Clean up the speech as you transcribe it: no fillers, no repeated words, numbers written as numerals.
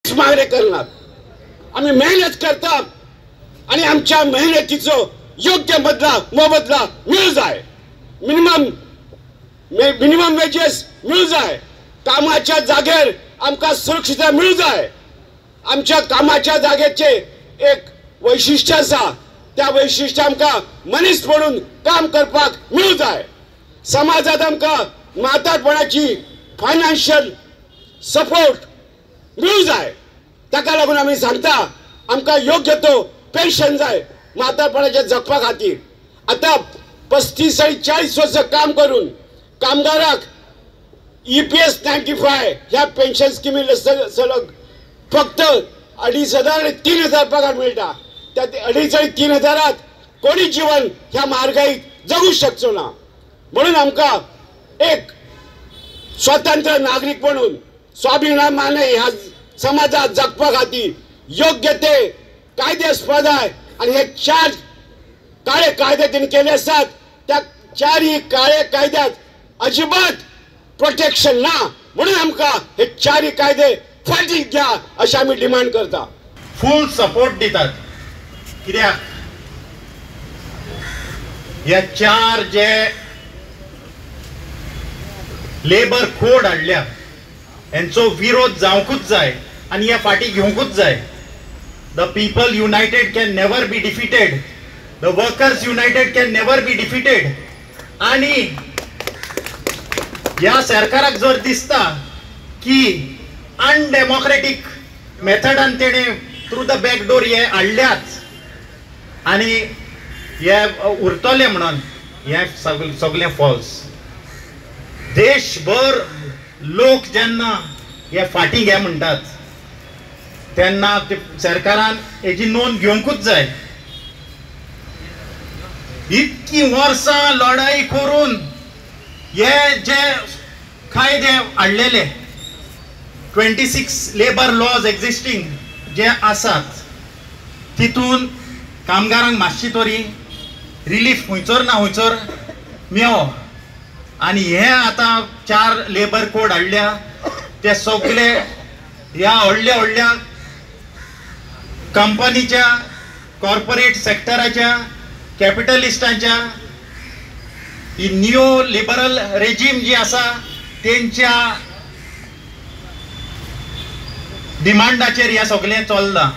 मागणी करणार. आम्ही मेहनत करतात आणि आमच्या मेहनतीचो योग्य मोबदला मिळू जाय. मिनिमम वेजेस मिळू जाय. कामाच्या जागेर आमकां सुरक्षितता मिळू जाय. आमच्या कामाच्या जागेचे एक वैशिष्ट्य आसा. त्या वैशिष्ट्य आमकां मनीस म्हणून काम करपाक मिळू जाय. समाजात आमकां म्हातारपणाची फायनान्शियल सपोर्ट मिळू जाय. ताका लागून आमी सांगता आमकां योग्य तो पेन्शन जाय म्हातारपणाच्या जगपा खातीर. आता 35 आणि 40 वर्ष काम करून कामगाराक EPS 95 ह्या पेन्शन स्किमी सलग फक्त 2,500 आणि 3,000 पगार मिळटा. त्या 2,500 आणि 3,000त कोणी जीवन ह्या महागाईत जगू शकचो ना. म्हणून आमकां एक स्वतंत्र नागरिक म्हणून स्वाभिमानाने ह्या समाजात जगपा खातीर योग्य ते कायदे आसपा जाय. आणि हे 4 काळे कायदे त्यांनी केले असतात. त्या 4 काळे कायद्यात अजिबात प्रोटेक्शन ना. म्हणून आमकां हे 4 कायदे फाटीक घ्या अशें आमी डिमांड करता. फुल सपोर्ट दितात. कित्याक ह्या 4 जे लेबर कोड हाडल्या यांचो विरोध जावंकूच जाय आणि ह्या फाटी घेवंकूच जाय. The people united can never be defeated. The workers united can never be defeated. आणि या सरकाराक जर दिसता की अनडेमोक्रेटिक मेथडान तेणे थ्रू द बॅक डोर हे हाडल्यात आणि हे उरतले म्हणून हे सगळे फॉल्स. देशभर लोक जेन्ना हे फाटी घे म्हणटात तेन्ना सरकारान हेची नोंद घेवंकूच जाय. इतकी वर्सां लढाई करून हे जे कायदे हाडलेले 26 लेबर लॉज एक्झिस्टिंग जे आसात तितून कामगारांक मातशी तरी रिलीफ खंयचोर ना खंयचोर मेळ्ळो. आणि हे आता 4 लेबर कोड हाडल्या ते सगळे ह्या व्हडल्या कंपनीच्या कॉर्पोरेट सेक्टराच्या कॅपिटलिस्टांच्या ही नियो लिबरल रेजिम जी आसा त्यांच्या डिमांडाचेर हे सगळें चल्लां.